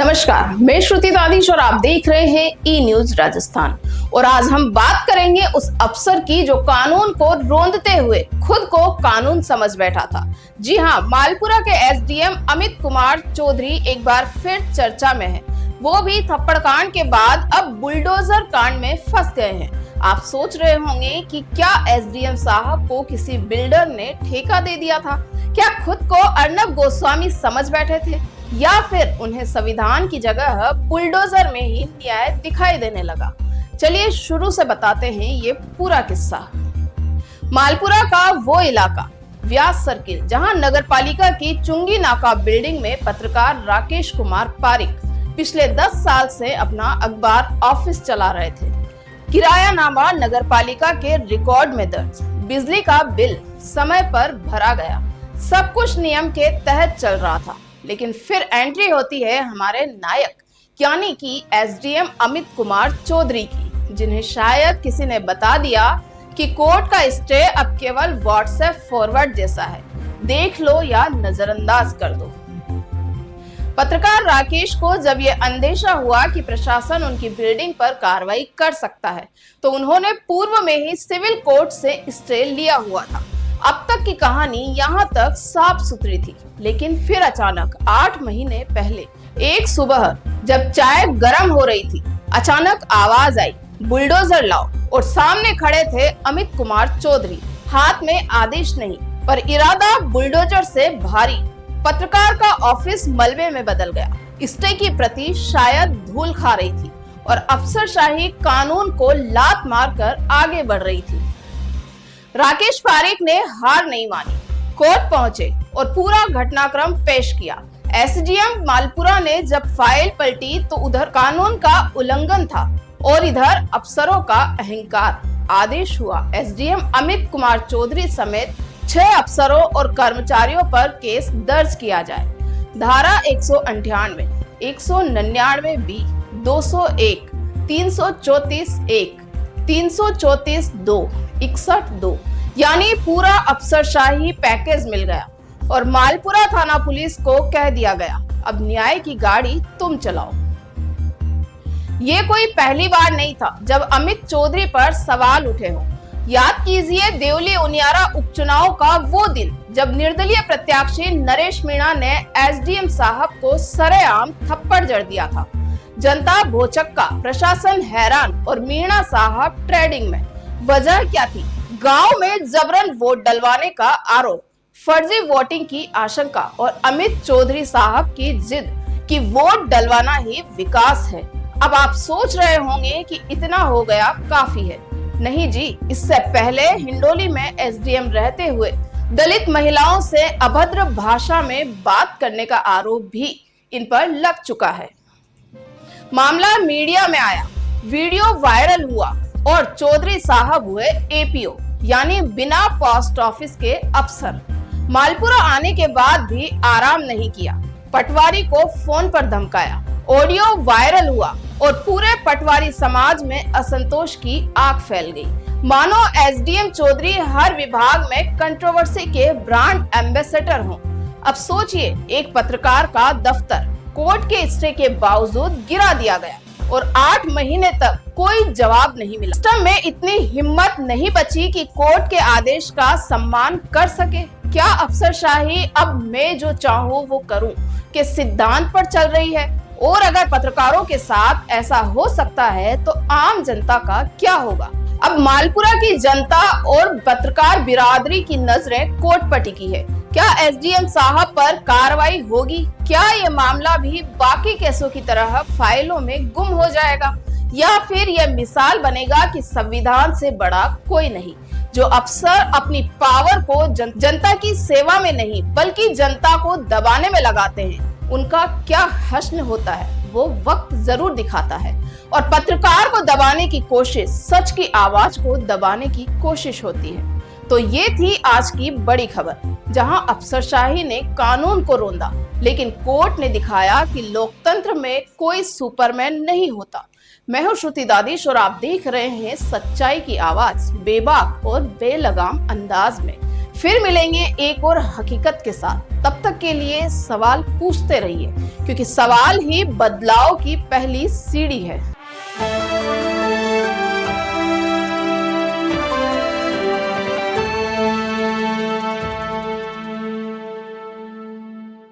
नमस्कार, मैं श्रुति दादीश और आप देख रहे हैं ई न्यूज राजस्थान। और आज हम बात करेंगे उस अफसर की जो कानून को रोंदते हुए खुद को कानून समझ बैठा था। जी हाँ, मालपुरा के एसडीएम अमित कुमार चौधरी एक बार फिर चर्चा में है, वो भी थप्पड़ कांड के बाद अब बुलडोजर कांड में फंस गए हैं। आप सोच रहे होंगे कि क्या एसडीएम साहब को किसी बिल्डर ने ठेका दे दिया था? क्या खुद को अर्नब गोस्वामी समझ बैठे थे, या फिर उन्हें संविधान की जगह बुलडोजर में ही न्याय दिखाई देने लगा? चलिए शुरू से बताते हैं ये पूरा किस्सा। मालपुरा का वो इलाका व्यास सर्किल, जहां नगरपालिका की चुंगी नाका बिल्डिंग में पत्रकार राकेश कुमार पारिक पिछले 10 साल से अपना अखबार ऑफिस चला रहे थे। किरायानामा नगरपालिका के रिकॉर्ड में दर्ज, बिजली का बिल समय पर भरा गया, सब कुछ नियम के तहत चल रहा था। लेकिन फिर एंट्री होती है हमारे नायक यानी कि एसडीएम अमित कुमार चौधरी की, जिन्हें शायद किसी ने बता दिया कि कोर्ट का स्टे अब केवल व्हाट्सएप फॉरवर्ड जैसा है, देख लो या नजरअंदाज कर दो। पत्रकार राकेश को जब ये अंदेशा हुआ कि प्रशासन उनकी बिल्डिंग पर कार्रवाई कर सकता है, तो उन्होंने पूर्व में ही सिविल कोर्ट से स्टे लिया हुआ था। अब तक की कहानी यहाँ तक साफ सुथरी थी, लेकिन फिर अचानक 8 महीने पहले एक सुबह जब चाय गर्म हो रही थी, अचानक आवाज आई, बुलडोजर लाओ। और सामने खड़े थे अमित कुमार चौधरी, हाथ में आदेश नहीं पर इरादा बुलडोजर से भारी। पत्रकार का ऑफिस मलबे में बदल गया, स्टे की प्रति शायद धूल खा रही थी और अफसरशाही कानून को लात मारकर आगे बढ़ रही थी। राकेश पारिक ने हार नहीं मानी, कोर्ट पहुंचे और पूरा घटनाक्रम पेश किया। एसडीएम मालपुरा ने जब फाइल पलटी तो उधर कानून का उल्लंघन था और इधर अफसरों का अहंकार। आदेश हुआ एसडीएम अमित कुमार चौधरी समेत 6 अफसरों और कर्मचारियों पर केस दर्ज किया जाए। धारा 198, 199 बी, 201, 334(1), 334(2), 61(2) यानी पूरा अफसरशाही पैकेज मिल गया और मालपुरा थाना पुलिस को कह दिया गया, अब न्याय की गाड़ी तुम चलाओ। ये कोई पहली बार नहीं था जब अमित चौधरी पर सवाल उठे हो। याद कीजिए देवली उनियारा उपचुनाव का वो दिन जब निर्दलीय प्रत्याशी नरेश मीणा ने एसडीएम साहब को सरेआम थप्पड़ जड़ दिया था। जनता भौचक्का, प्रशासन हैरान और मीणा साहब ट्रेडिंग में। वजह क्या थी? गांव में जबरन वोट डलवाने का आरोप, फर्जी वोटिंग की आशंका और अमित चौधरी साहब की जिद कि वोट डलवाना ही विकास है। अब आप सोच रहे होंगे कि इतना हो गया काफी है। नहीं जी, इससे पहले हिंडोली में एसडीएम रहते हुए दलित महिलाओं से अभद्र भाषा में बात करने का आरोप भी इन पर लग चुका है। मामला मीडिया में आया, वीडियो वायरल हुआ और चौधरी साहब हुए एपीओ यानी बिना पोस्ट ऑफिस के अफसर। मालपुरा आने के बाद भी आराम नहीं किया, पटवारी को फोन पर धमकाया, ऑडियो वायरल हुआ और पूरे पटवारी समाज में असंतोष की आग फैल गई। मानो एसडीएम चौधरी हर विभाग में कंट्रोवर्सी के ब्रांड एम्बेसडर हों। अब सोचिए, एक पत्रकार का दफ्तर कोर्ट के स्टे के बावजूद गिरा दिया गया और 8 महीने तक कोई जवाब नहीं मिला। सिस्टम में इतनी हिम्मत नहीं बची कि कोर्ट के आदेश का सम्मान कर सके। क्या अफसरशाही अब मैं जो चाहूँ वो करूँ के सिद्धांत पर चल रही है? और अगर पत्रकारों के साथ ऐसा हो सकता है तो आम जनता का क्या होगा? अब मालपुरा की जनता और पत्रकार बिरादरी की नजरें कोर्ट पर टिकी है। क्या एसडीएम साहब पर कार्रवाई होगी? क्या ये मामला भी बाकी केसों की तरह फाइलों में गुम हो जाएगा, या फिर यह मिसाल बनेगा कि संविधान से बड़ा कोई नहीं? जो अफसर अपनी पावर को जनता की सेवा में नहीं बल्कि जनता को दबाने में लगाते हैं, उनका क्या हश्र होता है वो वक्त जरूर दिखाता है। और पत्रकार को दबाने की कोशिश सच की आवाज को दबाने की कोशिश होती है। तो ये थी आज की बड़ी खबर, जहां अफसरशाही ने कानून को रोंदा, लेकिन कोर्ट ने दिखाया कि लोकतंत्र में कोई सुपरमैन नहीं होता। मैं हूं श्रुति दादीश और आप देख रहे हैं सच्चाई की आवाज, बेबाक और बेलगाम अंदाज में। फिर मिलेंगे एक और हकीकत के साथ। तब तक के लिए सवाल पूछते रहिए, क्योंकि सवाल ही बदलाव की पहली सीढ़ी है।